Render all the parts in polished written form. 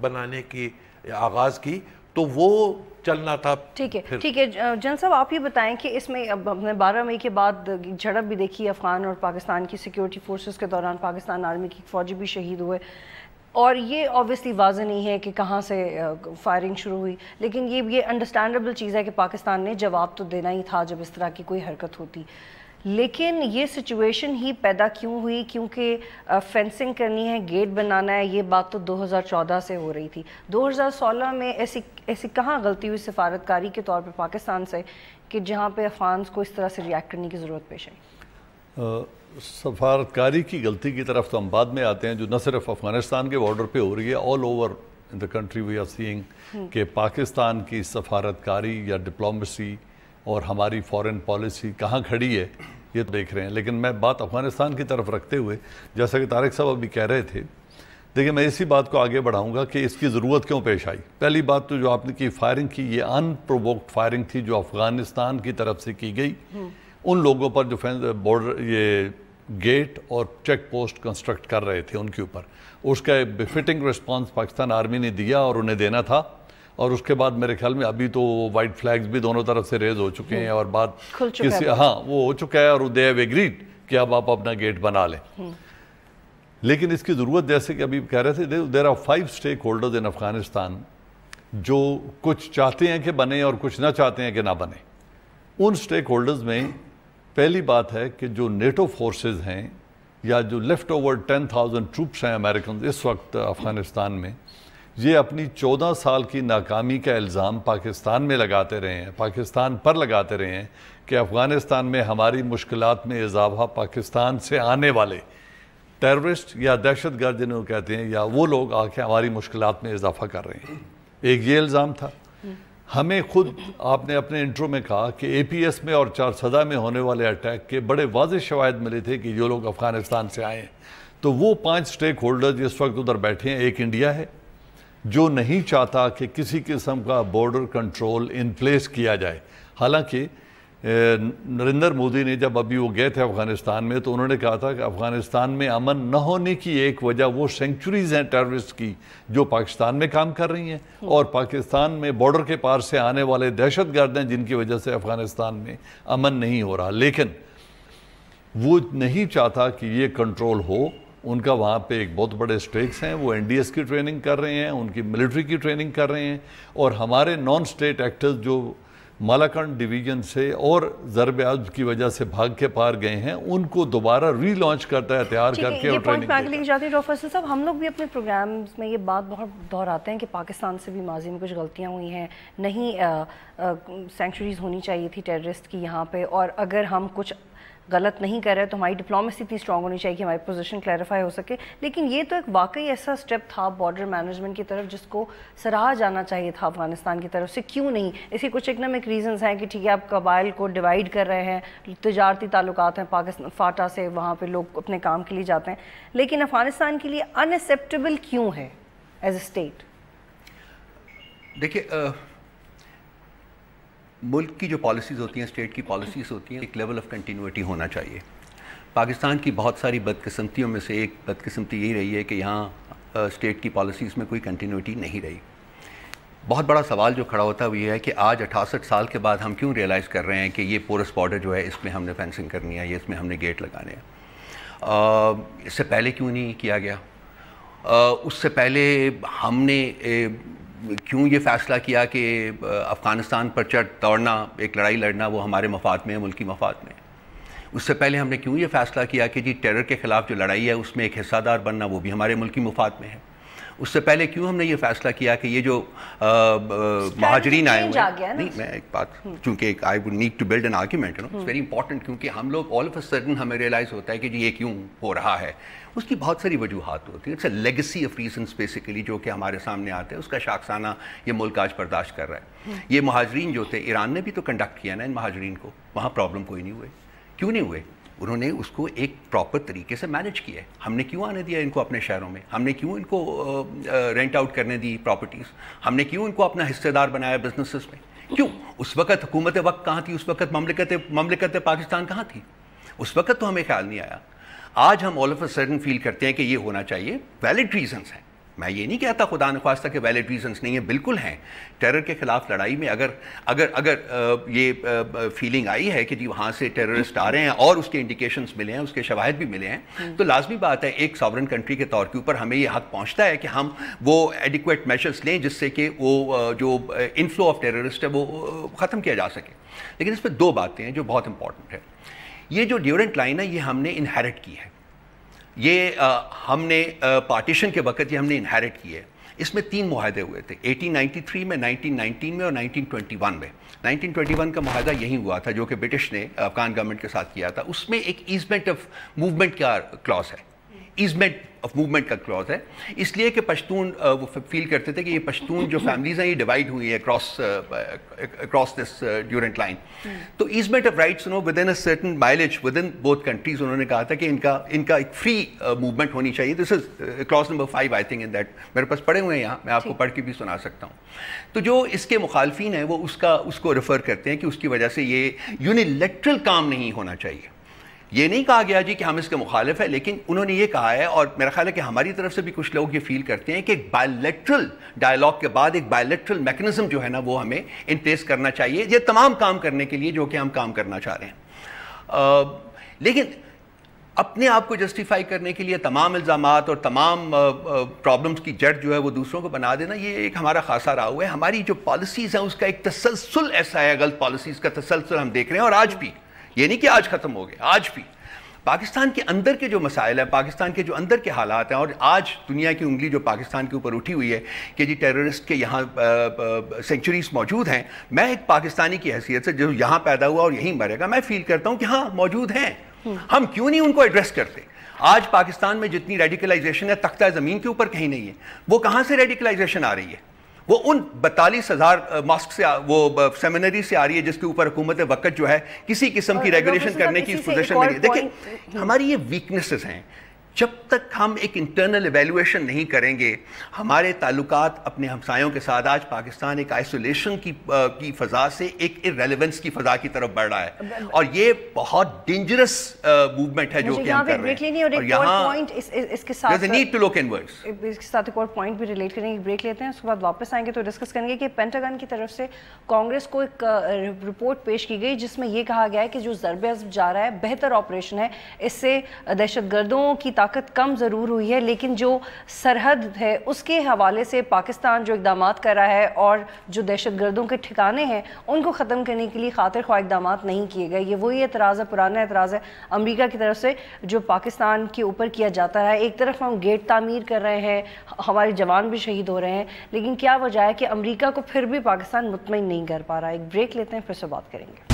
بنانے کی آغاز کی تو وہ چلنا تھا. ٹھیک ہے جنرل صاحب آپ یہ بتائیں کہ اس میں اب ہم نے 12 مئی کے بعد جھڑپ بھی دیکھی افغان اور پاکستان کی سیکیورٹی فورسز کے دوران, پاکستان آرمی کی فوجی بھی شہید ہوئے, اور یہ آبویسلی واضح نہیں ہے کہ کہاں سے فائرنگ شروع ہوئی, لیکن یہ انڈرسٹینڈیبل چیز ہے کہ پاکستان نے جواب تو دینا ہی تھا جب اس طرح کی کوئی حرکت ہوتی. لیکن یہ سچویشن ہی پیدا کیوں ہوئی؟ کیونکہ فینسنگ کرنی ہے, گیٹ بنانا ہے, یہ بات تو 2014 سے ہو رہی تھی. 2016 میں ایسی کہاں غلطی ہوئی سفارتکاری کے طور پہ پاکستان سے کہ جہاں پہ افغانز کو اس طرح سے ریاکٹ کرنے کی ضرورت پیش آئی؟ سفارتکاری کی غلطی کی طرف تو ہم بعد میں آتے ہیں, جو نہ صرف افغانستان کے بارڈر پہ ہو رہی ہے, all over in the country we are saying کہ پاکستان کی سفارتکاری یا ڈپلومیسی اور ہماری فورن پالیسی کہاں کھڑی ہے یہ دیکھ رہے ہیں. لیکن میں بات افغانستان کی طرف رکھتے ہوئے, جیسا کہ طارق صاحب ابھی کہہ رہے تھے, دیکھیں میں اسی بات کو آگے بڑھاؤں گا کہ اس کی ضرورت کیوں پیش آئی. پہلی بات تو جو آپ نے کی فائرنگ کی, یہ ان پرووکڈ فائرنگ تھی جو افغانستان کی طرف سے کی گئی ان لوگوں پر جو بارڈر یہ گیٹ اور چیک پوسٹ کنسٹرکٹ کر رہے تھے ان کے اوپر. اس کا بفٹنگ رسپانس پاکستان آرمی نے دیا اور انہیں دینا تھا, اور اس کے بعد میرے خیال میں ابھی تو وائٹ فلیگز بھی دونوں طرف سے ریز ہو چکے ہیں, اور بات کسی وہ ہو چکا ہے, اور دے ہیو ایگریڈ کہ اب آپ اپنا گیٹ بنا لیں. لیکن اس کی ضرورت, جیسے کہ ابھی کہہ رہے تھے, there are 5 stake holders in Afghanistan جو کچھ چاہتے ہیں کہ بنے اور کچھ نہ چاہتے ہیں کہ نہ بنے. ان اسٹیک ہولڈرز میں پہلی بات ہے کہ جو نیٹو فورسز ہیں یا جو لیفٹ اوور 10,000 ٹروپس ہیں امریکنز اس وقت افغانستان میں, یہ اپنی 14 سال کی ناکامی کا الزام پاکستان میں لگاتے رہے ہیں, پاکستان پر لگاتے رہے ہیں کہ افغانستان میں ہماری مشکلات میں اضافہ پاکستان سے آنے والے ٹیررسٹ یا دہشت گرد جنہوں کہتے ہیں, یا وہ لوگ آ کے ہماری مشکلات میں اضافہ کر رہے ہیں. ایک یہ الزام تھا. ہمیں خود آپ نے اپنے انٹرو میں کہا کہ اے پی ایس میں اور چارسدہ میں ہونے والے اٹیک کے بڑے واضح شواہد ملے تھے کہ جو لوگ افغانستان سے آئے ہیں. تو وہ 5 اسٹیک ہولڈر جس وقت ادھر بیٹھے ہیں, ایک انڈیا ہے جو نہیں چاہتا کہ کسی قسم کا بارڈر کنٹرول ان پلیس کیا جائے. حالانکہ نریندر مودی نے جب ابھی وہ گئے تھے افغانستان میں تو انہوں نے کہا تھا کہ افغانستان میں امن نہ ہونے کی ایک وجہ وہ سینکچوریز ہیں ٹیررسٹ کی جو پاکستان میں کام کر رہی ہیں, اور پاکستان میں بارڈر کے پار سے آنے والے دہشت گرد ہیں جن کی وجہ سے افغانستان میں امن نہیں ہو رہا. لیکن وہ نہیں چاہتا کہ یہ کنٹرول ہو. ان کا وہاں پہ ایک بہت بڑے اسٹیکس ہیں, وہ این ڈی ایس کی ٹریننگ کر رہے ہیں, ان کی ملٹری کی ٹریننگ کر رہے ہیں, اور ہمارے نان اسٹیٹ ایکٹرز جو مالاکنڈ ڈویژن سے اور ضرب عضب کی وجہ سے بھاگ کے پار گئے ہیں ان کو دوبارہ ری لانچ کرتا ہے, تیار کر کے اور ٹریننگ دیتا ہے. جاتی ڈاکٹر فیصل صاحب, ہم لوگ بھی اپنے پروگرامز میں یہ بات بہت دہراتے ہیں کہ پاکستان سے بھی ماضی میں کچھ غلطیاں ہوئی ہیں, نہیں سینکچوریز ہونی چاہیے تھی ٹیررسٹ کی یہاں پہ, اور اگر ہم کچھ غلط نہیں کر رہے تو ہماری ڈپلومیسی اتنی اسٹرانگ ہونی چاہیے کہ ہماری پوزیشن کلیریفائی ہو سکے. لیکن یہ تو ایک واقعی ایسا اسٹیپ تھا بارڈر مینجمنٹ کی طرف جس کو سراہا جانا چاہیے تھا افغانستان کی طرف سے, کیوں نہیں؟ اسی کچھ اکنامک ریزنز ہیں کہ ٹھیک ہے آپ قبائل کو ڈیوائیڈ کر رہے ہیں, تجارتی تعلقات ہیں پاکستان فاٹا سے, وہاں پہ لوگ اپنے کام کے لیے جاتے ہیں, لیکن افغانستان کے لیے ان ایکسیپٹیبل کیوں ہے ایز اے اسٹیٹ؟ دیکھیے ملک کی جو پالیسیز ہوتی ہیں, اسٹیٹ کی پالیسیز ہوتی ہیں, ایک لیول آف کنٹینیوٹی ہونا چاہیے. پاکستان کی بہت ساری بدقسمتیوں میں سے ایک بدقسمتی یہی رہی ہے کہ یہاں اسٹیٹ کی پالیسیز میں کوئی کنٹینیوٹی نہیں رہی. بہت بڑا سوال جو کھڑا ہوتا ہے وہ یہ ہے کہ آج 68 سال کے بعد ہم کیوں ریئلائز کر رہے ہیں کہ یہ پورس بارڈر جو ہے اس میں ہم نے فینسنگ کرنی ہے, یہ اس میں ہم نے گیٹ لگانے ہیں. اس سے پہلے کیوں نہیں کیا گیا؟ اس سے پہلے ہم نے کیوں یہ فیصلہ کیا کہ افغانستان پر چڑھ دوڑنا, ایک لڑائی لڑنا وہ ہمارے مفاد میں ہے, ملکی مفاد میں ہے؟ اس سے پہلے ہم نے کیوں یہ فیصلہ کیا کہ جی ٹیرر کے خلاف جو لڑائی ہے اس میں ایک حصہ دار بننا وہ بھی ہمارے ملکی مفاد میں ہے؟ اس سے پہلے کیوں ہم نے یہ فیصلہ کیا کہ یہ جو مہاجرین آئے ہوئے ہیں, نہیں میں ایک بات, چونکہ I would need to build an argument, it's very important, کیونکہ ہم لوگ آل آف اے سڈن ہمیں ریئلائز ہوتا ہے کہ جی یہ کیوں ہو رہا ہے. اس کی بہت ساری وجوہات ہوتی ہیں. It's a legacy of reasons basically جو کہ ہمارے سامنے آتے ہیں, اس کا شاخسانہ یہ ملک آج برداشت کر رہا ہے. یہ مہاجرین جو تھے, ایران نے بھی تو کنڈکٹ کیا نا ان مہاجرین کو, وہاں پرابلم کوئی نہیں ہوئے. کیوں نہیں ہوئے؟ انہوں نے اس کو ایک پراپر طریقے سے مینیج کیا ہے. ہم نے کیوں آنے دیا ان کو اپنے شہروں میں؟ ہم نے کیوں ان کو رینٹ آؤٹ کرنے دی پراپرٹیز؟ ہم نے کیوں ان کو اپنا حصے دار بنایا بزنسز میں؟ کیوں؟ اس وقت حکومت وقت کہاں تھی؟ اس وقت مملکت پاکستان کہاں تھی؟ اس وقت تو ہمیں خیال نہیں آیا. آج ہم آل آف اے سڈن فیل کرتے ہیں کہ یہ ہونا چاہیے. ویلڈ ریزنس ہیں, میں یہ نہیں کہتا خدا نخواستہ کہ ویلڈ ریزنس نہیں ہیں، بالکل ہیں. ٹیرر کے خلاف لڑائی میں اگر یہ فیلنگ آئی ہے کہ جی وہاں سے ٹیررسٹ آ رہے ہیں اور اس کے انڈیکیشنز ملے ہیں، اس کے شواہد بھی ملے ہیں، تو لازمی بات ہے ایک ساورن کنٹری کے طور کے اوپر ہمیں یہ حق پہنچتا ہے کہ ہم وہ ایڈیکویٹ میجرز لیں جس سے کہ وہ جو انفلو آف ٹیررسٹ ہے وہ ختم کیا جا سکے. لیکن اس میں دو باتیں ہیں جو بہت امپورٹنٹ ہے. یہ جو ڈیورنٹ لائن ہے یہ ہم نے انہیرٹ کی ہے، یہ ہم نے پارٹیشن کے وقت یہ ہم نے انہیرٹ کی ہے. اس میں 3 معاہدے ہوئے تھے 1893 میں، 1919 میں اور 1921 میں. 1921 کا معاہدہ یہی ہوا تھا جو کہ برٹش نے افغان گورنمنٹ کے ساتھ کیا تھا. اس میں ایک ایزمنٹ آف موومنٹ کا کلاس ہے، ایزمنٹ آف موومنٹ کا کلاس ہے، اس لیے کہ پشتون وہ فیل کرتے تھے کہ یہ پشتون جو فیملیز ہیں یہ ڈیوائڈ ہوئی ہے اکراس دس ڈیورنٹ لائن. تو easement of rights within a certain mileage within both countries انہوں نے کہا تھا کہ ان کا ایک فری موومنٹ ہونی چاہیے. This is class number 5 I think in that, میرے پاس پڑھے ہوئے ہیں یہاں، میں آپ کو پڑھ کے بھی سنا سکتا ہوں. تو جو اس کے مخالفین ہیں وہ اس کو ریفر کرتے ہیں کہ اس کی وجہ سے یہ یونیلیٹرل کام نہیں ہونا چاہیے. یہ نہیں کہا گیا جی کہ ہم اس کے مخالف ہیں، لیکن انہوں نے یہ کہا ہے، اور میرا خیال ہے کہ ہماری طرف سے بھی کچھ لوگ یہ فیل کرتے ہیں کہ ایک بائیلیٹرل ڈائلاگ کے بعد ایک بائیلیٹرل میکنزم جو ہے نا وہ ہمیں ان پلیس کرنا چاہیے یہ تمام کام کرنے کے لیے جو کہ ہم کام کرنا چاہ رہے ہیں. لیکن اپنے آپ کو جسٹیفائی کرنے کے لیے تمام الزامات اور تمام پرابلمس کی جڑ جو ہے وہ دوسروں کو بنا دینا، یہ ایک ہمارا خاصا رہا ہوا ہے. ہماری جو پالیسیز ہیں اس کا ایک تسلسل ایسا ہے، غلط پالیسیز کا تسلسل ہم دیکھ رہے ہیں. اور آج بھی یہ نہیں کہ آج ختم ہو گئے، آج بھی پاکستان کے اندر کے جو مسائل ہیں، پاکستان کے جو اندر کے حالات ہیں، اور آج دنیا کی انگلی جو پاکستان کے اوپر اٹھی ہوئی ہے کہ جی ٹیررسٹ کے یہاں سینکچریز موجود ہیں. میں ایک پاکستانی کی حیثیت سے جو یہاں پیدا ہوا اور یہیں مرے گا، میں فیل کرتا ہوں کہ ہاں موجود ہیں. ہم کیوں نہیں ان کو ایڈریس کرتے؟ آج پاکستان میں جتنی ریڈیکلائزیشن ہے تختہ زمین کے اوپر کہیں نہیں ہے. وہ کہاں سے ریڈیکلائزیشن آ رہی ہے؟ وہ ان 42,000 ماسک سے وہ سیمینری سے آ رہی ہے جس کے اوپر حکومت وقت جو ہے کسی قسم کی ریگولیشن کرنے کی پوزیشن میں نہیں. دیکھیں ہماری یہ ویکنسز ہیں. جب تک ہم ایک انٹرنل ایویلویشن نہیں کریں گے ہمارے تعلقات اپنے ہمسایوں کے ساتھ، آج پاکستان ایک آئسولیشن کی فضا سے ایک ارریلیونس کی فضا کی طرف بڑھ رہا ہے، اور یہ بہت ڈینجرس موومنٹ ہے جو کہ ہم کر رہے ہیں. اور یہاں اس کے ساتھ نیڈ ٹو لک انورڈز، اس کے ساتھ ایک اور پوائنٹ بھی ریلیٹ کریں گے. بریک لیتے ہیں، اس کے بعد واپس آئیں گے تو ڈسکس کریں گے کہ پینٹاگن کی طرف سے کانگریس کو ایک رپورٹ پیش کی گئی جس میں یہ کہا گیا ہے کہ جو ضرب عضب جا رہا ہے بہتر آپریشن ہے، اس سے دہشت گردوں کی طاقت کم ضرور ہوئی ہے، لیکن جو سرحد ہے اس کے حوالے سے پاکستان جو اقدامات کر رہا ہے اور جو دہشت گردوں کے ٹھکانے ہیں ان کو ختم کرنے کے لیے خاطر خواہ اقدامات نہیں کیے گئے. یہ وہی اعتراض ہے، پرانا اعتراض ہے امریکہ کی طرف سے جو پاکستان کے اوپر کیا جاتا ہے. ایک طرف ہم گیٹ تعمیر کر رہے ہیں، ہمارے جوان بھی شہید ہو رہے ہیں، لیکن کیا وجہ ہے کہ امریکہ کو پھر بھی پاکستان مطمئن نہیں کر پا رہا. ایک بریک لیتے ہیں، پھر سے بات کریں گے.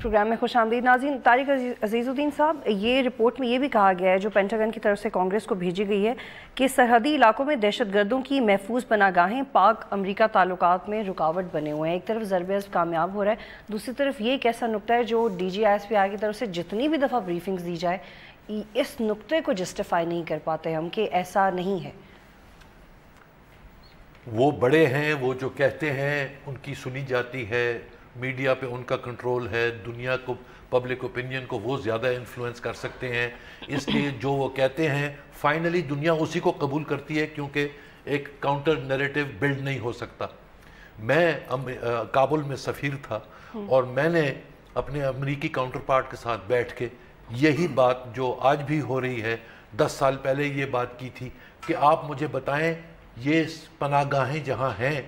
پروگرام میں خوش آمدید ناظرین. طارق عزیز الدین صاحب، یہ رپورٹ میں یہ بھی کہا گیا ہے جو پینٹاگن کی طرف سے کانگریس کو بھیجی گئی ہے کہ سرحدی علاقوں میں دہشت گردوں کی محفوظ پناہ گاہیں پاک امریکہ تعلقات میں رکاوٹ بنے ہوئے ہیں. ایک طرف ضرب عضب کامیاب ہو رہا ہے، دوسری طرف یہ ایک ایسا نقطہ ہے جو D G I S P آئی کی طرف سے جتنی بھی دفعہ بریفنگز دی جائے اس نقطے کو جسٹیفائی نہیں کر پاتے ہم کہ ایسا نہیں ہے. وہ بڑے ہیں، وہ جو کہتے ہیں ان کی سنی جاتی ہے، میڈیا پہ ان کا کنٹرول ہے، دنیا کو پبلک اوپینین کو وہ زیادہ انفلوئنس کر سکتے ہیں، اس لیے جو وہ کہتے ہیں فائنلی دنیا اسی کو قبول کرتی ہے کیونکہ ایک کاؤنٹر نیریٹو بلڈ نہیں ہو سکتا. میں کابل میں سفیر تھا اور میں نے اپنے امریکی کاؤنٹر پارٹ کے ساتھ بیٹھ کے یہی بات جو آج بھی ہو رہی ہے 10 سال پہلے یہ بات کی تھی کہ آپ مجھے بتائیں یہ پناہ گاہیں جہاں ہیں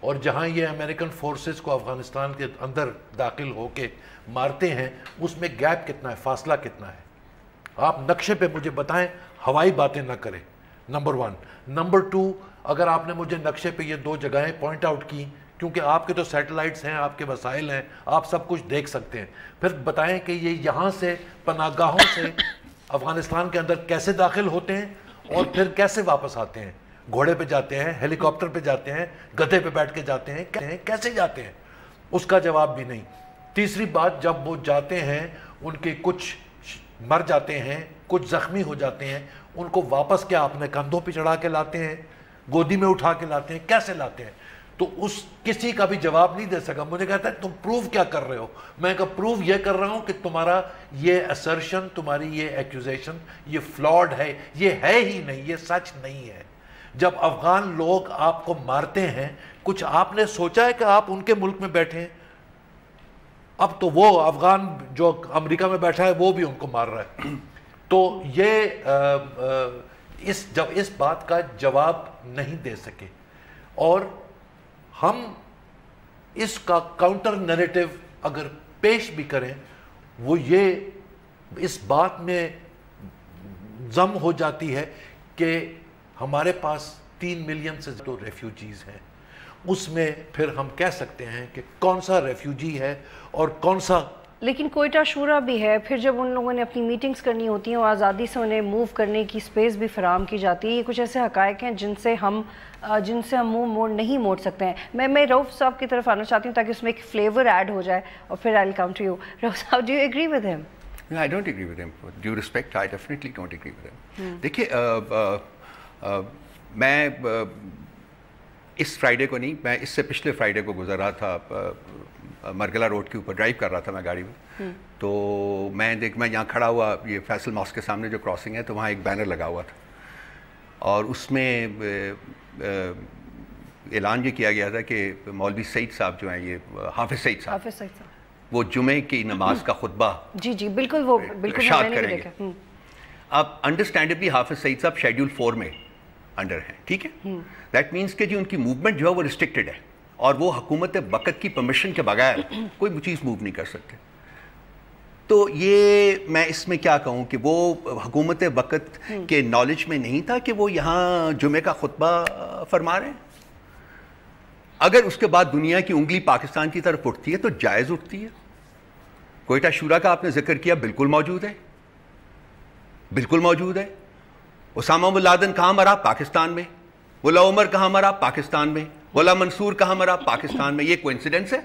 اور جہاں یہ امریکن فورسز کو افغانستان کے اندر داخل ہو کے مارتے ہیں اس میں گیپ کتنا ہے، فاصلہ کتنا ہے. آپ نقشے پہ مجھے بتائیں، ہوائی باتیں نہ کریں. نمبر 1. نمبر 2، اگر آپ نے مجھے نقشے پہ یہ 2 جگہیں پوائنٹ آؤٹ کی کیونکہ آپ کے تو سیٹلائٹس ہیں، آپ کے وسائل ہیں، آپ سب کچھ دیکھ سکتے ہیں، پھر بتائیں کہ یہ یہاں سے پناہ گاہوں سے افغانستان کے اندر کیسے داخل ہوتے ہیں اور پھر کیسے واپس آتے ہیں. گھوڑے پہ جاتے ہیں، ہیلی کاپٹر پہ جاتے ہیں، گدھے پہ بیٹھ کے جاتے ہیں، کیسے جاتے ہیں؟ اس کا جواب بھی نہیں. تیسری بات، جب وہ جاتے ہیں ان کے کچھ مر جاتے ہیں، کچھ زخمی ہو جاتے ہیں، ان کو واپس کیا اپنے کندھوں پہ چڑھا کے لاتے ہیں، گودی میں اٹھا کے لاتے ہیں، کیسے لاتے ہیں؟ تو اس کسی کا بھی جواب نہیں دے سکا. مجھے کہتا ہے تم پروو کیا کر رہے ہو؟ میں کہا پروو یہ کر رہا ہوں کہ تمہارا یہ اسرشن، تمہاری یہ ایکوزیشن یہ فلاڈ ہے، یہ ہے ہی نہیں، یہ سچ نہیں ہے. جب افغان لوگ آپ کو مارتے ہیں، کچھ آپ نے سوچا ہے کہ آپ ان کے ملک میں بیٹھے ہیں؟ اب تو وہ افغان جو امریکہ میں بیٹھا ہے وہ بھی ان کو مار رہا ہے. تو یہ جب اس بات کا جواب نہیں دے سکے، اور ہم اس کا کاؤنٹر نیریٹو اگر پیش بھی کریں، وہ یہ اس بات میں ضم ہو جاتی ہے کہ ہمارے پاس 3 ملین سے جو ریفیوجیز ہیں، اس میں پھر ہم کہہ سکتے ہیں کہ کون سا ریفیوجی ہے اور کون سا. لیکن کوئٹہ شورا بھی ہے، پھر جب ان لوگوں نے اپنی میٹنگز کرنی ہوتی ہیں، آزادی سے انہیں موو کرنے کی سپیس بھی فراہم کی جاتی ہے. یہ کچھ ایسے حقائق ہیں جن سے ہم منہ نہیں موڑ سکتے ہیں. میں رؤف صاحب کی طرف آنا چاہتی ہوں تاکہ اس میں ایک فلیور ایڈ ہو جائے، اور پھر آئی ول come to you. Rauf sahab, do you agree with him? No, I don't agree with him. With due respect, I definitely don't agree with him. دیکھیے، میں اس فرائیڈے کو نہیں، میں اس سے پچھلے فرائیڈے کو گزر رہا تھا، مرگلا روڈ کے اوپر ڈرائیو کر رہا تھا میں گاڑی میں. تو میں یہاں کھڑا ہوا، یہ فیصل ماسک کے سامنے جو کراسنگ ہے، تو وہاں ایک بینر لگا ہوا تھا، اور اس میں اعلان یہ کیا گیا تھا کہ مولوی سعید صاحب جو ہیں، یہ حافظ سعید صاحب، وہ جمعے کی نماز کا خطبہ جی بالکل، وہ بالکل ارشاد کریں گے. اب انڈرسٹینڈبلی حافظ سعید صاحب شیڈیول 4 میں انڈر ہیں، ٹھیک ہے. دیٹ مینس کہ جی ان کی موومنٹ جو ہے وہ ریسٹرکٹڈ ہے، اور وہ حکومت وقت کی پرمیشن کے بغیر کوئی چیز موو نہیں کر سکتے. تو یہ میں اس میں کیا کہوں کہ وہ حکومت وقت کے نالج میں نہیں تھا کہ وہ یہاں جمعے کا خطبہ فرما رہے ہیں. اگر اس کے بعد دنیا کی انگلی پاکستان کی طرف اٹھتی ہے تو جائز اٹھتی ہے. کوئٹہ شورا کا آپ نے ذکر کیا، بالکل موجود ہے، بالکل موجود ہے. اسامہ بن لادن کہاں مرا؟ پاکستان میں. ملا عمر کہاں مرا؟ پاکستان میں. ملا منصور کہاں مرا؟ پاکستان میں. یہ کوئنسیڈنس ہے؟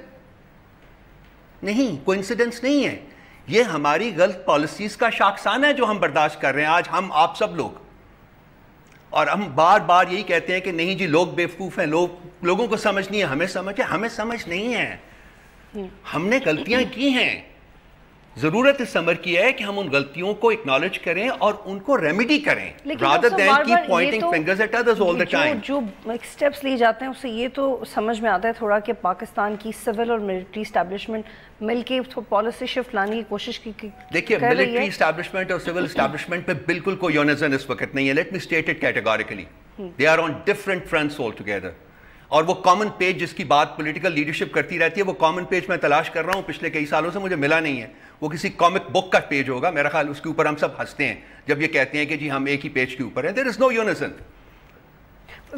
نہیں، کوئنسیڈنس نہیں ہے. یہ ہماری غلط پالیسیز کا شاخسانہ ہے جو ہم برداشت کر رہے ہیں آج، ہم آپ سب لوگ. اور ہم بار بار یہی کہتے ہیں کہ نہیں جی لوگ بیوقوف ہیں، لوگوں کو سمجھ نہیں ہے. ہمیں سمجھ ہے؟ ہمیں سمجھ نہیں ہے. ہم نے غلطیاں کی ہیں. ضرورت اس امر کی ہے کہ ہم ان غلطیوں کو اکنالج کریں اور ان کو ریمیڈی کریں، rather than keep pointing fingers at others all the time. جو سٹیپس لیے جاتے ہیں اس سے یہ تو سمجھ میں آتا ہے تھوڑا کہ پاکستان کی سول اور ملٹری اسٹیبلشمنٹ مل کے پالیسی شفٹ لانے کی کوشش کی. دیکھیے، ملٹری اسٹیبلشمنٹ اور سول اسٹیبلشمنٹ پہ بالکل کوئی یونزن اس وقت نہیں ہے. Let me state it categorically. They are on different fronts altogether. اور وہ کامن پیج جس کی بات پولیٹیکل لیڈرشپ کرتی رہتی ہے، وہ کامن پیج میں تلاش کر رہا ہوں، پچھلے کئی سالوں سے مجھے ملا نہیں ہے. وہ کسی کامک بک کا پیج ہوگا میرا خیال، اس کے اوپر ہم سب ہنستے ہیں جب یہ کہتے ہیں کہ جی ہم ایک ہی پیج کے اوپر ہیں. دیر از نو یونیزن.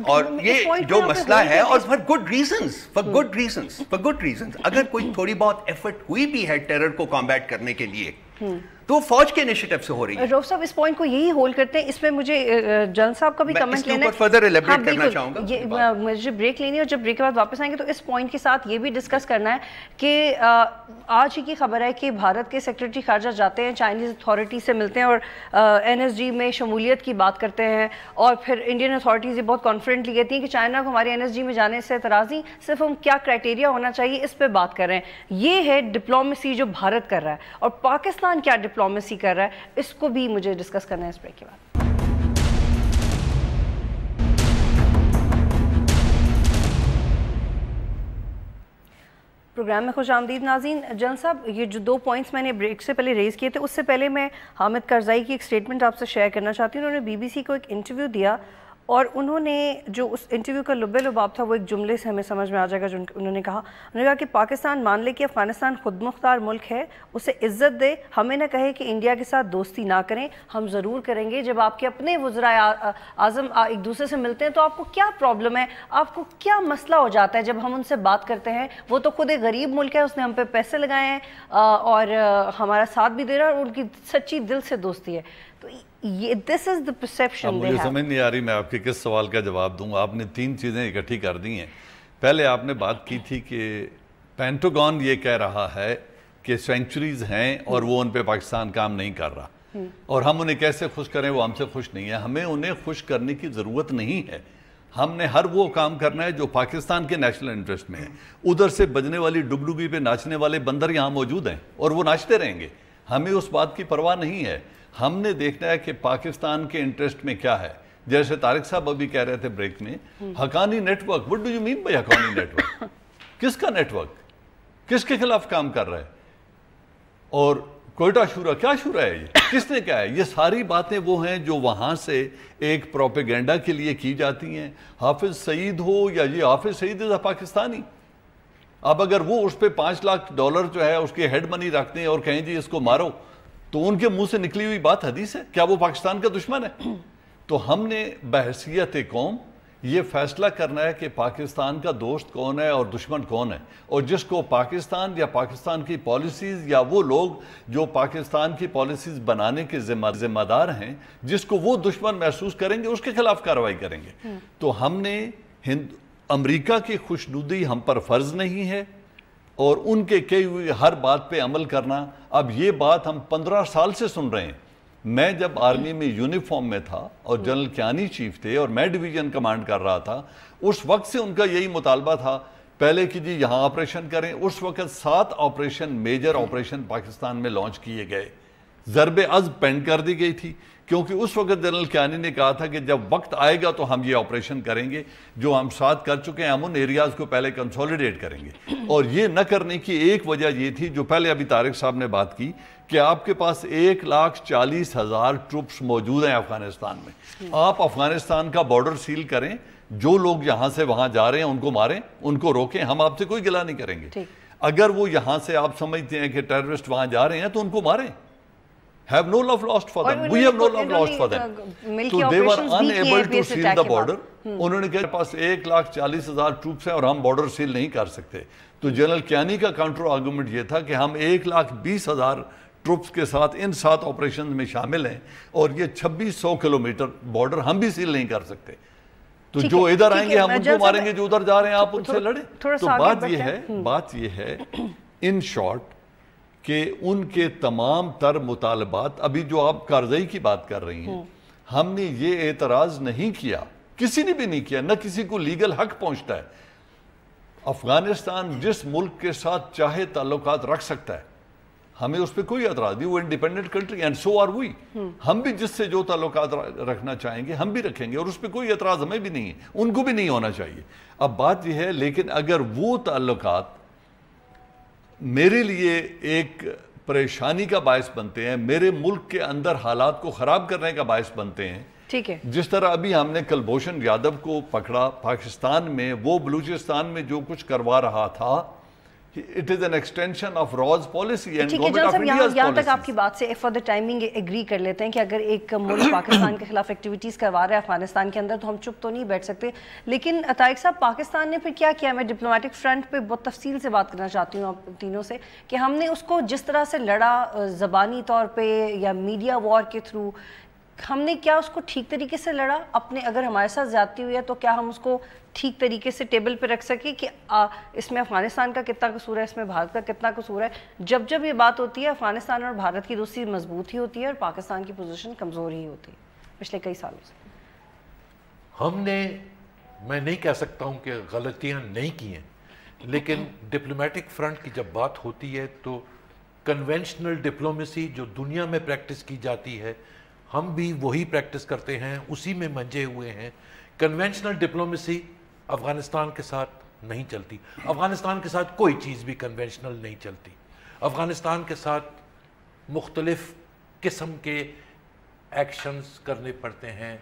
اور یہ جو مسئلہ ہے، اور فار گڈ ریزنز اگر کوئی تھوڑی بہت ایفرٹ ہوئی بھی ہے ٹیرر کو کمبیٹ کرنے کے لیے، تو فوج کے انیشیٹو سے ہو رہی ہے. رؤف صاحب اس پوائنٹ کو یہی ہولڈ کرتے ہیں. اس میں مجھے جن صاحب کا بھی کمنٹ لینا ہے، فردر ایلیبریٹ کرنا چاہوں گا. مجھے بریک لینی ہے، اور جب بریک کے بعد واپس آئیں گے تو اس پوائنٹ کے ساتھ یہ بھی ڈسکس کرنا ہے کہ آج ہی کی خبر ہے کہ بھارت کے سیکرٹری خارجہ جاتے ہیں، چائنیز اتھارٹی سے ملتے ہیں اور NSG میں شمولیت کی بات کرتے ہیں، اور پھر انڈین اتھارٹیز یہ بہت کانفیڈنٹلی کہتی ہیں کہ چائنا کو ہمارے NSG میں جانے سے اعتراض نہیں، صرف ہم کیا کرائٹیریا ہونا چاہیے اس پہ بات کر رہے ہیں. یہ ہے ڈپلومیسی جو بھارت کر رہا ہے، اور پاکستان کیا ڈپلومیسی کر رہا ہے، اس کو بھی مجھے ڈسکس کرنا ہے اس بریک کے بعد. پروگرام میں خوش آمدید ناظرین. جن صاحب، یہ جو 2 پوائنٹس میں نے بریک سے پہلے ریز کیے تھے، اس سے پہلے میں حامد کرزائی کی ایک سٹیٹمنٹ آپ سے شیئر کرنا چاہتی ہوں. انہوں نے BBC کو ایک انٹرویو دیا، اور انہوں نے جو اس انٹرویو کا لب لباب تھا وہ ایک جملے سے ہمیں سمجھ میں آ جائے گا. جو انہوں نے کہا کہ پاکستان مان لے کہ افغانستان خود مختار ملک ہے، اسے عزت دے، ہمیں نہ کہے کہ انڈیا کے ساتھ دوستی نہ کریں. ہم ضرور کریں گے. جب آپ کے اپنے وزرائے اعظم ایک دوسرے سے ملتے ہیں تو آپ کو کیا پرابلم ہے، آپ کو کیا مسئلہ ہو جاتا ہے جب ہم ان سے بات کرتے ہیں؟ وہ تو خود ایک غریب ملک ہے، اس نے ہم پہ پیسے لگائے ہیں اور ہمارا ساتھ بھی دے رہا ہے، اور ان کی سچی دل سے دوستی ہے. تو یہ this is the perception. اب مجھے سمجھ نہیں آ رہی میں آپ کے کس سوال کا جواب دوں. آپ نے 3 چیزیں اکٹھی کر دی ہیں. پہلے آپ نے بات کی تھی کہ پینٹاگون یہ کہہ رہا ہے کہ سینکچریز ہیں اور وہ ان پہ پاکستان کام نہیں کر رہا، اور ہم انہیں کیسے خوش کریں، وہ ہم سے خوش نہیں ہیں. ہمیں انہیں خوش کرنے کی ضرورت نہیں ہے. ہم نے ہر وہ کام کرنا ہے جو پاکستان کے نیشنل انٹرسٹ میں ہے. ادھر سے بجنے والی ڈگڈگی پہ ناچنے والے بندر یہاں موجود ہیں اور وہ ناچتے رہیں گے, ہمیں اس بات کی پرواہ نہیں ہے. ہم نے دیکھنا ہے کہ پاکستان کے انٹرسٹ میں کیا ہے. جیسے طارق صاحب ابھی کہہ رہے تھے بریک میں, Haqqani network, what do you mean by Haqqani network? کس کا نیٹ ورک, کس کے خلاف کام کر رہا ہے؟ اور کوئٹہ شورا, کیا شورا ہے یہ, کس نے کیا ہے؟ یہ ساری باتیں وہ ہیں جو وہاں سے ایک پروپیگنڈا کے لیے کی جاتی ہیں. حافظ سعید ہو یا یہ, حافظ سعید از اے پاکستانی. اب اگر وہ اس پہ $5 لاکھ جو ہے اس کے ہیڈ منی رکھتے ہیں اور کہیں جی اس کو مارو, تو ان کے منہ سے نکلی ہوئی بات حدیث ہے؟ کیا وہ پاکستان کا دشمن ہے؟ تو ہم نے بحیثیت قوم یہ فیصلہ کرنا ہے کہ پاکستان کا دوست کون ہے اور دشمن کون ہے, اور جس کو پاکستان یا پاکستان کی پالیسیز یا وہ لوگ جو پاکستان کی پالیسیز بنانے کے ذمہ دار ہیں, جس کو وہ دشمن محسوس کریں گے, اس کے خلاف کارروائی کریں گے. تو ہم نے امریکہ کی خوشنودی ہم پر فرض نہیں ہے, اور ان کے کہی ہوئی ہر بات پہ عمل کرنا. اب یہ بات ہم 15 سال سے سن رہے ہیں. میں جب آرمی میں یونیفارم میں تھا اور جنرل کیانی چیف تھے اور میں ڈویژن کمانڈ کر رہا تھا, اس وقت سے ان کا یہی مطالبہ تھا پہلے کہ جی یہاں آپریشن کریں. اس وقت 7 آپریشن, میجر آپریشن پاکستان میں لانچ کیے گئے. ضرب عزم پینڈ کر دی گئی تھی, کیونکہ اس وقت جنرل کیانی نے کہا تھا کہ جب وقت آئے گا تو ہم یہ آپریشن کریں گے. جو ہم 7 کر چکے ہیں, ہم ان ایریاز کو پہلے کنسولیڈیٹ کریں گے. اور یہ نہ کرنے کی ایک وجہ یہ تھی جو پہلے ابھی طارق صاحب نے بات کی, کہ آپ کے پاس 1,40,000 ٹروپس موجود ہیں افغانستان میں. آپ افغانستان کا بارڈر سیل کریں, جو لوگ یہاں سے وہاں جا رہے ہیں ان کو ماریں, ان کو روکیں, ہم آپ سے کوئی گلہ نہیں کریں گے. اگر وہ یہاں سے آپ سمجھتے ہیں کہ ٹیررسٹ وہاں جا رہے ہیں تو ان کو ماریں. Have no love lost for them. We have no love lost for them. So they were unable to seal the border. انہوں نے کہا پاس 1,40,000 ٹروپس ہیں اور ہم بارڈر سیل نہیں کر سکتے. تو جنرل کیانی کا کاؤنٹر آرگومنٹ یہ تھا کہ ہم 1,20,000 ٹروپس کے ساتھ ان 7 آپریشن میں شامل ہیں, اور یہ 2600 کلومیٹر بارڈر ہم بھی سیل نہیں کر سکتے. تو جو ادھر آئیں گے ہم ان کو ماریں گے, جو ادھر جا رہے ہیں آپ ان سے لڑیں. تو بات یہ ہے ان شارٹ کہ ان کے تمام تر مطالبات, ابھی جو آپ کارروائی کی بات کر رہی ہیں, ہم نے یہ اعتراض نہیں کیا, کسی نے بھی نہیں کیا, نہ کسی کو لیگل حق پہنچتا ہے. افغانستان جس ملک کے ساتھ چاہے تعلقات رکھ سکتا ہے, ہمیں اس پہ کوئی اعتراض نہیں. وہ independent country and so are we. ہم بھی جس سے جو تعلقات رکھنا چاہیں گے ہم بھی رکھیں گے, اور اس پہ کوئی اعتراض ہمیں بھی نہیں ہے, ان کو بھی نہیں ہونا چاہیے. اب بات یہ ہے, لیکن اگر وہ تعلقات میرے لیے ایک پریشانی کا باعث بنتے ہیں, میرے ملک کے اندر حالات کو خراب کرنے کا باعث بنتے ہیں, ٹھیک ہے, جس طرح ابھی ہم نے کلبھوشن یادو کو پکڑا پاکستان میں, وہ بلوچستان میں جو کچھ کروا رہا تھا, it is an extension of Raw's policy and government of India's policy. یہاں تک آپ کی بات سے for the timing agree کر لیتے ہیں کہ اگر ایک ملک پاکستان کے خلاف ایکٹیویٹیز کروا رہا ہے افغانستان کے اندر تو ہم چپ تو نہیں بیٹھ سکتے. لیکن طارق صاحب, پاکستان نے پھر کیا کیا؟ میں ڈپلومیٹک فرنٹ پہ بہت تفصیل سے بات کرنا چاہتی ہوں آپ تینوں سے, کہ ہم نے اس کو جس طرح سے لڑا زبانی طور پہ یا میڈیا وار کے تھرو, ہم نے کیا اس کو ٹھیک طریقے سے لڑا؟ اپنے اگر ہمارے ساتھ زیادتی ہوئی ہے تو کیا ہم اس کو ٹھیک طریقے سے ٹیبل پہ رکھ سکے کہ اس میں افغانستان کا کتنا قصور ہے, اس میں بھارت کا کتنا قصور ہے؟ جب یہ بات ہوتی ہے, افغانستان اور بھارت کی دوستی مضبوط ہی ہوتی ہے اور پاکستان کی پوزیشن کمزور ہی ہوتی ہے پچھلے کئی سالوں سے. ہم نے, میں نہیں کہہ سکتا ہوں کہ غلطیاں نہیں کی ہیں, لیکن ڈپلومیٹک فرنٹ کی جب بات ہوتی ہے تو کنونشنل ڈپلومیسی جو دنیا میں پریکٹس کی جاتی ہے, ہم بھی وہی پریکٹس کرتے ہیں, اسی میں منجے ہوئے ہیں. کنونشنل ڈپلومیسی افغانستان کے ساتھ نہیں چلتی. افغانستان کے ساتھ کوئی چیز بھی کنونشنل نہیں چلتی. افغانستان کے ساتھ مختلف قسم کے ایکشنز کرنے پڑتے ہیں,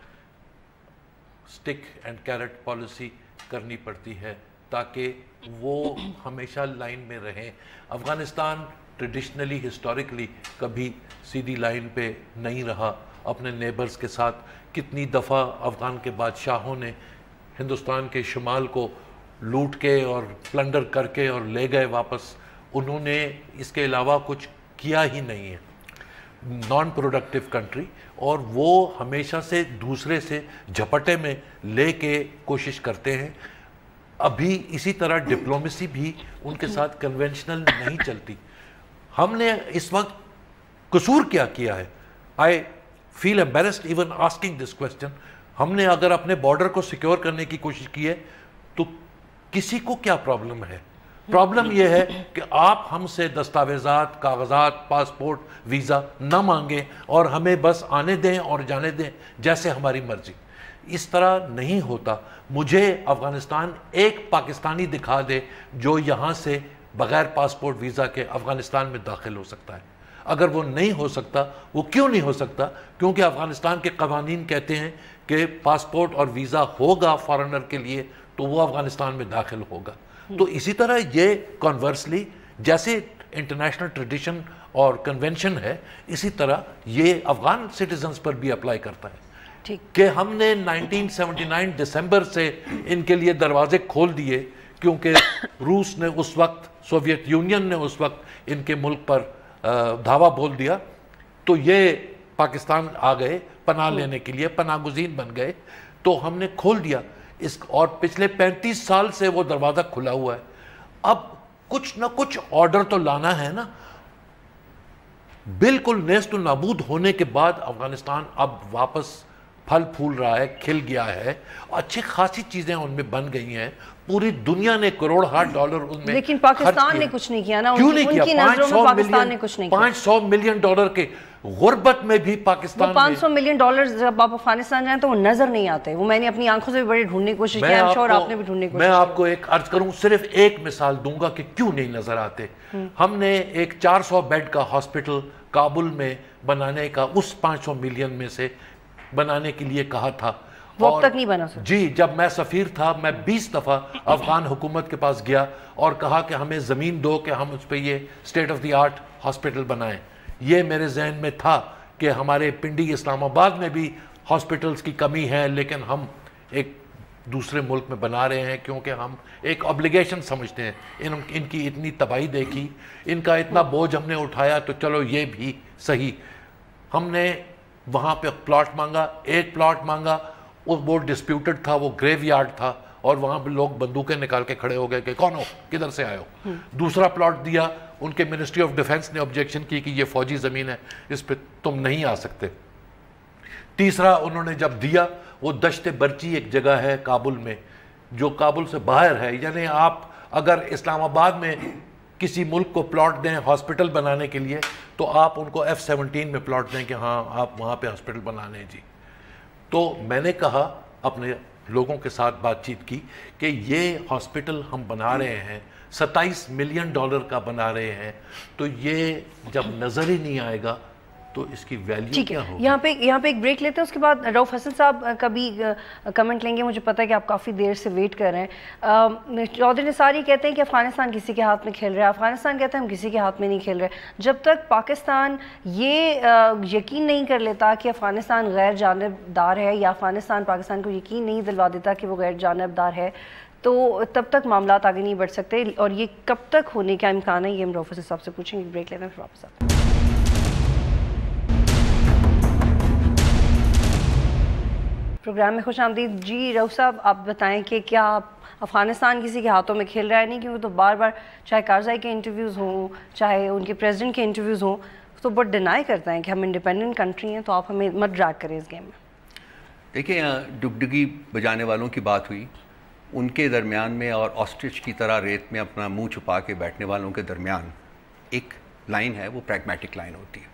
سٹک اینڈ کیرٹ پالیسی کرنی پڑتی ہے تاکہ وہ ہمیشہ لائن میں رہیں. افغانستان ٹریڈیشنلی ہسٹوریکلی کبھی سیدھی لائن پہ نہیں رہا اپنے نیبرز کے ساتھ. کتنی دفعہ افغان کے بادشاہوں نے ہندوستان کے شمال کو لوٹ کے اور پلنڈر کر کے اور لے گئے واپس, انہوں نے اس کے علاوہ کچھ کیا ہی نہیں ہے. نان پروڈکٹیو کنٹری, اور وہ ہمیشہ سے دوسرے سے جھپٹے میں لے کے کوشش کرتے ہیں. ابھی اسی طرح ڈپلومیسی بھی ان کے ساتھ کنونشنل نہیں چلتی. ہم نے اس وقت قصور کیا ہے؟ I feel embarrassed even asking this question. ہم نے اگر اپنے بارڈر کو سیکیور کرنے کی کوشش کی ہے تو کسی کو کیا پرابلم ہے؟ پرابلم یہ ہے کہ آپ ہم سے دستاویزات، کاغذات، پاسپورٹ، ویزا نہ مانگیں اور ہمیں بس آنے دیں اور جانے دیں جیسے ہماری مرضی. اس طرح نہیں ہوتا. مجھے افغانستان ایک پاکستانی دکھا دے جو یہاں سے بغیر پاسپورٹ ویزا کے افغانستان میں داخل ہو سکتا ہے. اگر وہ نہیں ہو سکتا، وہ کیوں نہیں ہو سکتا؟ کیونکہ افغانستان کے قوانین کہتے ہیں کہ پاسپورٹ اور ویزا ہوگا فارنر کے لیے تو وہ افغانستان میں داخل ہوگا. تو اسی طرح یہ کنورسلی جیسے انٹرنیشنل ٹریڈیشن اور کنونشن ہے، اسی طرح یہ افغان سٹیزنز پر بھی اپلائی کرتا ہے کہ ہم نے 1979 دسمبر سے ان کے لیے دروازے کھول دیے کیونکہ روس نے اس وقت، سوویت یونین نے اس وقت ان کے ملک پر دھاوا بول دیا، تو یہ پاکستان آ گئے پناہ لینے کے لیے، پناہ گزین بن گئے، تو ہم نے کھول دیا اور پچھلے 35 سال سے وہ دروازہ کھلا ہوا ہے. اب کچھ نہ کچھ آرڈر تو لانا ہے نا. بالکل نیست و نابود ہونے کے بعد افغانستان اب واپس پھل پھول رہا ہے، کھل گیا ہے، اچھی خاصی چیزیں ان میں بن گئی ہیں. پوری دنیا نے کروڑ ڈالر ان میں، لیکن پاکستان نے کچھ نہیں کیا نا. کیوں نہیں کیا؟ 500 ملین ڈالر کے غربت میں بھی پاکستان 500 ملین ڈالر جب آپ افغانستان جائیں تو وہ نظر نہیں آتے. وہ میں نے اپنی آنکھوں سے بھی بڑے ڈھونڈنے کی کوشش کی، آپ نے بھی ڈھونڈنے کی کوشش کی. میں آپ کو ایک عرض کروں، صرف ایک مثال دوں گا کہ کیوں نہیں نظر آتے. ہم نے ایک 400 بیڈ کا ہاسپٹل کابل میں بنانے کا، اس 500 ملین میں سے بنانے کے لیے کہا تھا، وہ اب تک نہیں بنا سکتا. جی، جب میں سفیر تھا میں 20 دفعہ افغان حکومت کے پاس گیا اور کہا کہ ہمیں زمین دو کہ ہم اس پہ یہ state of the art hospital بنائیں. یہ میرے ذہن میں تھا کہ ہمارے پنڈی اسلام آباد میں بھی ہاسپٹلز کی کمی ہے، لیکن ہم ایک دوسرے ملک میں بنا رہے ہیں کیونکہ ہم ایک obligation سمجھتے ہیں. ان کی اتنی تباہی دیکھی، ان کا اتنا بوجھ ہم نے اٹھایا، تو چلو یہ بھی صحیح. ہم نے وہاں پہ پلاٹ مانگا، ایک پلاٹ مانگا، وہ ڈسپیوٹڈ تھا، وہ گریو یارڈ تھا، اور وہاں پہ لوگ بندوقیں نکال کے کھڑے ہو گئے کہ کون ہو، کدھر سے آئے ہو. دوسرا پلاٹ دیا، ان کے منسٹری آف ڈیفنس نے آبجیکشن کی کہ یہ فوجی زمین ہے، اس پہ تم نہیں آ سکتے. تیسرا انہوں نے جب دیا، وہ دشت برچی ایک جگہ ہے کابل میں جو کابل سے باہر ہے. یعنی آپ اگر اسلام آباد میں کسی ملک کو پلاٹ دیں ہاسپٹل بنانے کے لیے تو آپ ان کو F-17 میں پلاٹ دیں کہ ہاں آپ وہاں پہ ہاسپٹل بنا لیں جی. تو میں نے کہا، اپنے لوگوں کے ساتھ بات چیت کی کہ یہ ہاسپٹل ہم بنا رہے ہیں، 27 ملین ڈالر کا بنا رہے ہیں، تو یہ جب نظر ہی نہیں آئے گا تو اس کی ویلیو کیا ہوگی. یہاں پہ ایک بریک لیتے ہیں، اس کے بعد رؤف حسن صاحب کا بھی کمنٹ لیں گے. مجھے پتہ ہے کہ آپ کافی دیر سے ویٹ کر رہے ہیں. چودھری نثاری کہتے ہیں کہ افغانستان کسی کے ہاتھ میں کھیل رہا ہے. افغانستان کہتا ہے ہم کسی کے ہاتھ میں نہیں کھیل رہے. جب تک پاکستان یہ یقین نہیں کر لیتا کہ افغانستان غیر جانبدار ہے، یا افغانستان پاکستان کو یقین نہیں دلوا دیتا کہ وہ غیر جانبدار ہے، تو تب تک معاملات آگے نہیں بڑھ سکتے. اور یہ کب تک ہونے کا امکان ہے، یہ ہم رؤف حسن صاحب سے پوچھیں گے. بریک لیتے ہیں، پھر واپس آتے ہیں. پروگرام میں خوش آمدید. جی رؤف صاحب، آپ بتائیں کہ کیا افغانستان کسی کے ہاتھوں میں کھیل رہا ہے؟ نہیں، کیونکہ تو بار بار چاہے کارزائی کے انٹرویوز ہوں، چاہے ان کے پریزیڈنٹ کے انٹرویوز ہوں، تو بہت ڈینائی کرتا ہے کہ ہم انڈیپینڈنٹ کنٹری ہیں، تو آپ ہمیں مت ڈریگ کریں اس گیم میں. دیکھیں، ڈگڈگی بجانے والوں کی بات ہوئی، ان کے درمیان میں اور آسٹرچ کی طرح ریت میں اپنا منہ چھپا کے بیٹھنے والوں کے درمیان ایک لائن ہے، وہ پریگمیٹک لائن ہوتی ہے.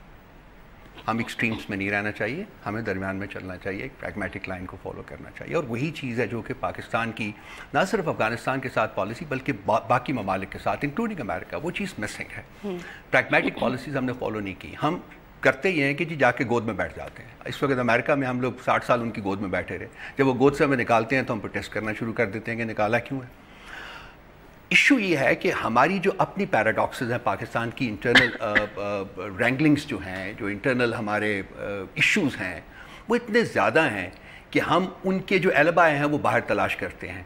ہم ایکسٹریمز میں نہیں رہنا چاہیے، ہمیں درمیان میں چلنا چاہیے، ایک پریگمیٹک لائن کو فالو کرنا چاہیے. اور وہی چیز ہے جو کہ پاکستان کی نہ صرف افغانستان کے ساتھ پالیسی بلکہ باقی ممالک کے ساتھ انکلوڈنگ امریکہ، وہ چیز مسنگ ہے. پریگمیٹک پالیسیز ہم نے فالو نہیں کی. ہم کرتے یہ ہیں کہ جی جا کے گود میں بیٹھ جاتے ہیں. اس وقت امریکہ میں ہم لوگ 60 سال ان کی گود میں بیٹھے رہے. جب وہ گود سے ہمیں نکالتے ہیں تو ہم پروٹیسٹ کرنا شروع کر دیتے ہیں کہ نکالا کیوں ہے. ایشو یہ ہے کہ ہماری جو اپنی پیراڈاکسز ہیں، پاکستان کی انٹرنل رینگلنگز جو ہیں، جو انٹرنل ہمارے ایشوز ہیں، وہ اتنے زیادہ ہیں کہ ہم ان کے جو ایلبائے ہیں وہ باہر تلاش کرتے ہیں.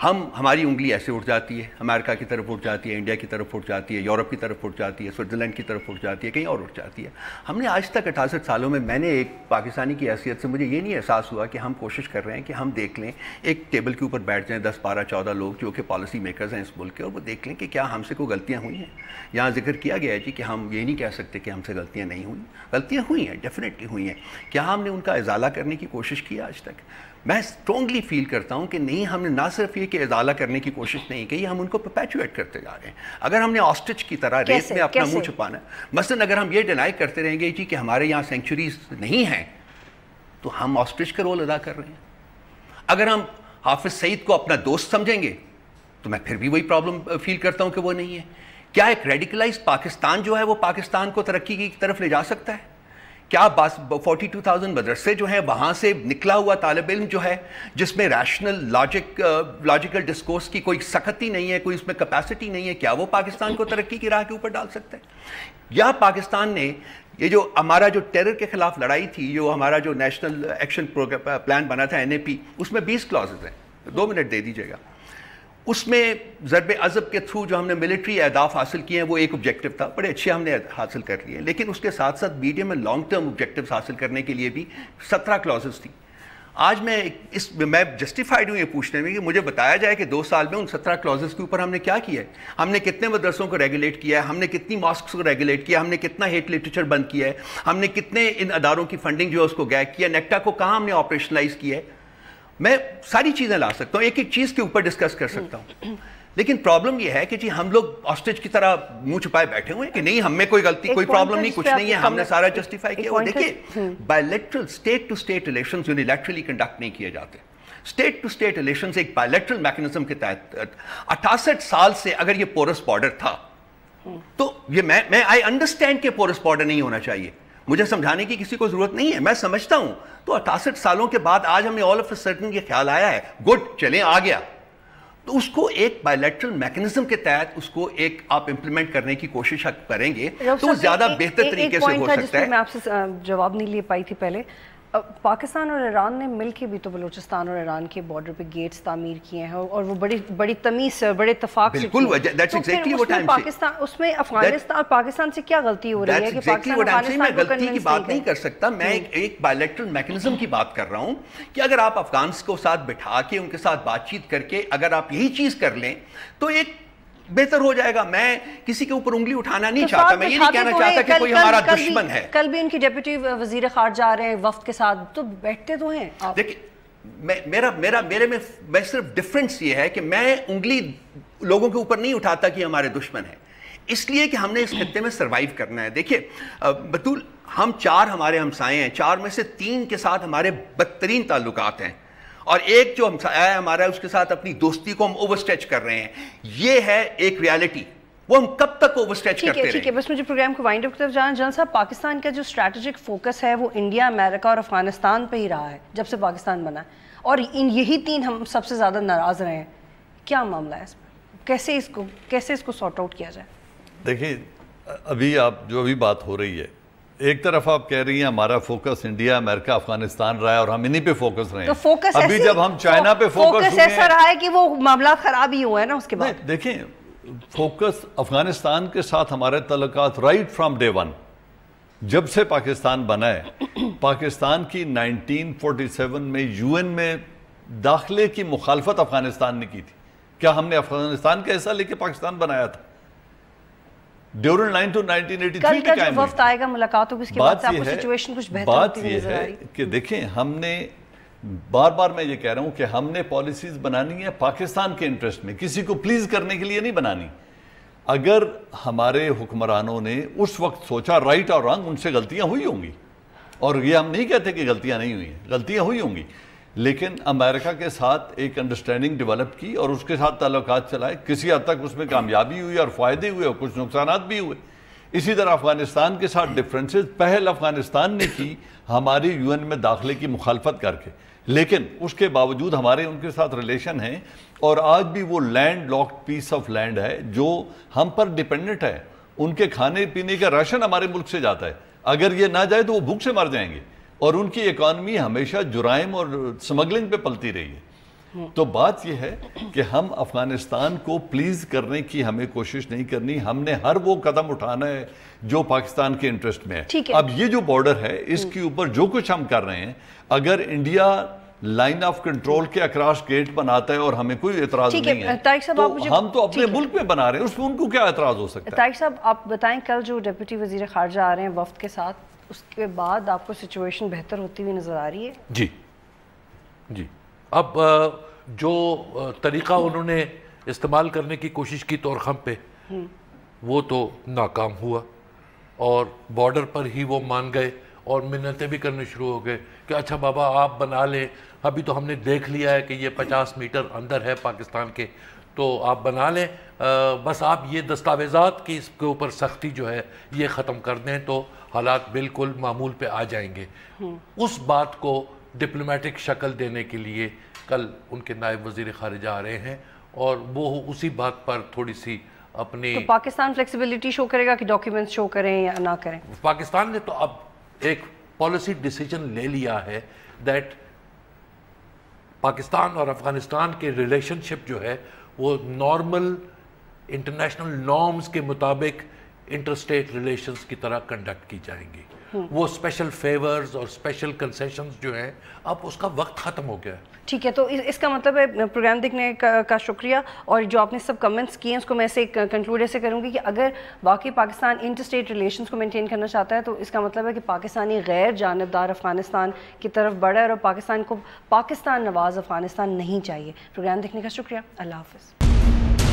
ہماری انگلی ایسے اٹھ جاتی ہے، امریکہ کی طرف اٹھ جاتی ہے، انڈیا کی طرف اٹھ جاتی ہے، یورپ کی طرف اٹھ جاتی ہے، سوئٹزرلینڈ کی طرف اٹھ جاتی ہے، کہیں اور اٹھ جاتی ہے. ہم نے آج تک 68 سالوں میں نے ایک پاکستانی کی حیثیت سے مجھے یہ نہیں احساس ہوا کہ ہم کوشش کر رہے ہیں کہ ہم دیکھ لیں، ایک ٹیبل کے اوپر بیٹھ جائیں 10 12 14 لوگ جو کہ پالیسی میکرز ہیں اس ملک کے، اور وہ دیکھ لیں کہ کیا ہم سے کوئی غلطیاں ہوئی ہیں. یہاں ذکر کیا گیا ہے جی کہ ہم یہ نہیں کہہ سکتے کہ ہم سے غلطیاں نہیں ہوئیں، غلطیاں ہوئی ہیں، ڈیفینیٹلی ہوئی ہیں. کیا ہم نے ان کا ازالہ کرنے کی کوشش کی آج تک؟ میں اسٹرانگلی فیل کرتا ہوں کہ نہیں، ہم نے نہ صرف یہ کہ ازالہ کرنے کی کوشش نہیں کی، ہم ان کو پرپیچویٹ کرتے جا رہے ہیں. اگر ہم نے آسٹرچ کی طرح ریت میں اپنا منہ چھپانا ہے، مثلاً اگر ہم یہ ڈینائی کرتے رہیں گے جی کہ ہمارے یہاں سینکچوریز نہیں ہیں، تو ہم آسٹرچ کا رول ادا کر رہے ہیں. اگر ہم حافظ سعید کو اپنا دوست سمجھیں گے تو میں پھر بھی وہی پرابلم فیل کرتا ہوں کہ وہ نہیں ہے. کیا ایک ریڈیکلائز پاکستان جو ہے وہ پاکستان کو ترقی کی طرف لے جا سکتا ہے؟ کیا 42,000 مدرسے جو ہیں وہاں سے نکلا ہوا طالب علم جو ہے جس میں ریشنل لاجیکل ڈسکورس کی کوئی سختی نہیں ہے، کوئی اس میں کیپیسٹی نہیں ہے، کیا وہ پاکستان کو ترقی کی راہ کے اوپر ڈال سکتا ہے؟ یا پاکستان نے یہ جو ہمارا جو ٹیرر کے خلاف لڑائی تھی، جو ہمارا جو نیشنل ایکشن پلان بنا تھا NAP، اس میں 20 کلازز ہیں، 2 منٹ دے دیجیے گا. اس میں ضرب عضب کے تھرو جو ہم نے ملٹری اہداف حاصل کیے ہیں وہ ایک آبجیکٹو تھا، بڑے اچھے ہم نے حاصل کر لیے، لیکن اس کے ساتھ ساتھ میڈیم اور لانگ ٹرم آبجیکٹیوز حاصل کرنے کے لیے بھی 17 کلازز تھی. آج میں جسٹیفائیڈ ہوں یہ پوچھنے میں کہ مجھے بتایا جائے کہ 2 سال میں ان 17 کلازز کے اوپر ہم نے کیا کیا ہے. ہم نے کتنے مدرسوں کو ریگولیٹ کیا ہے، ہم نے کتنی ماسکس کو ریگولیٹ کیا، ہم نے کتنا ہیٹ لٹریچر بند کیا ہے، ہم نے کتنے ان اداروں کی فنڈنگ جو ہے اس کو گیگ کیا، نیکٹا کو کہاں ہم نے آپریشنلائز کیا ہے. میں ساری چیزیں لا سکتا ہوں، ایک ایک چیز کے اوپر ڈسکس کر سکتا ہوں. لیکن پرابلم یہ ہے کہ جی ہم لوگ آسٹرچ کی طرح منہ چھپائے بیٹھے ہوئے ہیں کہ نہیں ہم میں کوئی غلطی، کوئی پرابلم نہیں، کچھ نہیں ہے، ہم نے سارا جسٹیفائی کیا. اور دیکھیے bilateral state to state elections unilaterally conduct نہیں کیے جاتے. اسٹیٹ ٹو اسٹیٹ الیکشنز ایک بائیلیٹرل میکنزم کے تحت 68 سال سے اگر یہ پورس بارڈر تھا تو یہ میں آئی انڈرسٹینڈ کہ پورس بارڈر نہیں ہونا چاہیے، مجھے سمجھانے کی کسی کو ضرورت نہیں ہے، میں سمجھتا ہوں. تو 68 سالوں کے بعد آج ہمیں آل آف اے سڈن یہ خیال آیا ہے، گڈ چلیں آ گیا، تو اس کو ایک بائیلیٹرل میکنزم کے تحت اس کو ایک آپ امپلیمنٹ کرنے کی کوشش طریقے سے ہو سکتا ہے. میں آپ سے جواب نہیں لے پائی تھی پہلے. پاکستان اور ایران نے مل کے بھی تو بلوچستان اور ایران کے بارڈر پہ گیٹس تعمیر کیے ہیں اور وہ بڑی تمیز سے، بڑے اتفاق سے. پاکستان اس میں افغانستان اور پاکستان سے کیا غلطی ہو رہی ہے کہ پاکستان میں غلطی کی بات نہیں کر سکتا، میں ایک بائیلیٹرل میکنزم کی بات کر رہا ہوں کہ اگر آپ افغانس کو ساتھ بٹھا کے ان کے ساتھ بات چیت کر کے اگر آپ یہی چیز کر لیں تو ایک بہتر ہو جائے گا. میں کسی کے اوپر انگلی اٹھانا نہیں چاہتا، میں یہ نہیں کہنا چاہتا کہ کوئی ہمارا دشمن ہے. کل بھی ان کی ڈیپٹی وزیر خارجہ آ رہے ہیں وفد کے ساتھ، تو بیٹھتے تو ہیں. دیکھیں میں صرف ڈفرنس یہ ہے کہ میں انگلی لوگوں کے اوپر نہیں اٹھاتا کہ ہمارے دشمن ہیں، اس لیے کہ ہم نے اس خطے میں سروائیو کرنا ہے. دیکھیے بطول ہم 4 ہمارے ہمسائے ہیں، 4 میں سے 3 کے ساتھ ہمارے بدترین تعلقات ہیں، اور ایک جو ہمسایہ ہمارا ہے اس کے ساتھ اپنی دوستی کو ہم اوور اسٹریچ کر رہے ہیں. یہ ہے ایک ریالٹی، وہ ہم کب تک اوور اسٹریچ کرتے رہیں. ٹھیک ہے، بس مجھے پروگرام کو وائنڈ اپ کی طرف جانا. جنرل صاحب، پاکستان کا جو اسٹریٹجک فوکس ہے وہ انڈیا، امریکہ اور افغانستان پہ ہی رہا ہے جب سے پاکستان بنا ہے، اور یہی 3 ہم سب سے زیادہ ناراض رہے ہیں. کیا معاملہ ہے اس میں؟ کیسے اس کو سارٹ آؤٹ کیا جائے؟ دیکھیں ابھی آپ جو ابھی بات ہو رہی ہے، ایک طرف آپ کہہ رہی ہیں ہمارا فوکس انڈیا، امریکہ، افغانستان رہا ہے اور ہم انہی پہ فوکس رہے ہیں. ابھی جب ہم چائنا پہ فوکس ایسا رہا ہے کہ وہ معاملات خراب ہی ہوئے ہیں نا اس کے بعد. دیکھیں فوکس افغانستان کے ساتھ ہمارے تعلقات رائٹ فرام ڈے 1 جب سے پاکستان بنا ہے. پاکستان کی 1947 میں UN میں داخلے کی مخالفت افغانستان نے کی تھی. کیا ہم نے افغانستان کا حصہ لے کے پاکستان بنایا تھا؟ ڈیورنٹ لائن تو 1983 میں قائم ہوئی. وفد آئے گا، ملاقات ہوگی، اس کے بعد سے آپ کو سچویشن کچھ بہتر ہوتی ہوئی نظر آ رہی. بات یہ ہے کہ دیکھیں ہم نے بار بار میں یہ کہہ رہا ہوں کہ ہم نے پالیسیز بنانی ہے پاکستان کے انٹرسٹ میں، کسی کو پلیز کرنے کے لیے نہیں بنانی. اگر ہمارے حکمرانوں نے اس وقت سوچا رائٹ اور رانگ، ان سے غلطیاں ہوئی ہوں گی، اور یہ ہم نہیں کہتے کہ غلطیاں نہیں ہوئی ہیں، غلطیاں ہوئی ہوں گی، لیکن امریکہ کے ساتھ ایک انڈرسٹینڈنگ ڈیولپ کی اور اس کے ساتھ تعلقات چلائے. کسی حد تک اس میں کامیابی ہوئی اور فائدے ہوئے اور کچھ نقصانات بھی ہوئے. اسی طرح افغانستان کے ساتھ ڈفرینسز پہل افغانستان نے کی ہماری UN میں داخلے کی مخالفت کر کے، لیکن اس کے باوجود ہمارے ان کے ساتھ ریلیشن ہیں، اور آج بھی وہ landlocked piece of land ہے جو ہم پر ڈیپینڈنٹ ہے. ان کے کھانے پینے کا راشن ہمارے ملک سے جاتا ہے، اگر یہ نہ جائے تو وہ بھوک سے مر جائیں گے، اور ان کی اکانومی ہمیشہ جرائم اور سمگلنگ پہ پلتی رہی ہے. تو بات یہ ہے کہ ہم افغانستان کو پلیز کرنے کی ہمیں کوشش نہیں کرنی، ہم نے ہر وہ قدم اٹھانا ہے جو پاکستان کے انٹرسٹ میں ہے۔ اب یہ جو بارڈر ہے اس کے اوپر جو کچھ ہم کر رہے ہیں، اگر انڈیا لائن آف کنٹرول کے اکراس گیٹ بناتا ہے اور ہمیں کوئی اعتراض نہیں ہے تو ہم تو اپنے ملک میں بنا رہے ہیں، اس میں ان کو کیا اعتراض ہو سکتا ہے؟ طارق صاحب آپ بتائیں، کل جو ڈپٹی وزیر خارجہ آ رہے ہیں وفد کے ساتھ، اس کے بعد آپ کو سچویشن بہتر ہوتی ہوئی نظر آ رہی ہے؟ جی اب جو طریقہ انہوں نے استعمال کرنے کی کوشش کی طورخم پہ وہ تو ناکام ہوا، اور بارڈر پر ہی وہ مان گئے اور منتیں بھی کرنے شروع ہو گئے کہ اچھا بابا آپ بنا لیں، ابھی تو ہم نے دیکھ لیا ہے کہ یہ 50 میٹر اندر ہے پاکستان کے، تو آپ بنا لیں، بس آپ یہ دستاویزات کی اس کے اوپر سختی جو ہے یہ ختم کر دیں تو حالات بالکل معمول پہ آ جائیں گے۔ اس بات کو ڈپلومیٹک شکل دینے کے لیے کل ان کے نائب وزیر خارجہ آ رہے ہیں، اور وہ اسی بات پر تھوڑی سی اپنی، تو پاکستان فلیکسیبلٹی شو کرے گا کہ ڈاکیومنٹس شو کریں یا نہ کریں؟ پاکستان نے تو اب ایک پالیسی ڈیسیجن لے لیا ہے دیٹ پاکستان اور افغانستان کے ریلیشن شپ جو ہے وہ نارمل انٹرنیشنل نارمز کے مطابق انٹر اسٹیٹ ریلیشنز کی طرح کنڈکٹ کی جائیں گی۔ وہ اسپیشل فیورز اور اسپیشل کنسیشنز جو ہیں اب اس کا وقت ختم ہو گیا ہے۔ ٹھیک ہے، تو اس کا مطلب ہے پروگرام دیکھنے کا شکریہ، اور جو آپ نے سب کمنٹس کیے ہیں اس کو میں سے کنکلوڈ ایسے کروں گی کہ اگر واقعی پاکستان انٹر اسٹیٹ ریلیشنز کو مینٹین کرنا چاہتا ہے تو اس کا مطلب ہے کہ پاکستانی غیر جانبدار افغانستان کی طرف بڑھے، اور پاکستان کو پاکستان نواز افغانستان نہیں چاہیے۔ پروگرام دیکھنے کا شکریہ، اللہ حافظ۔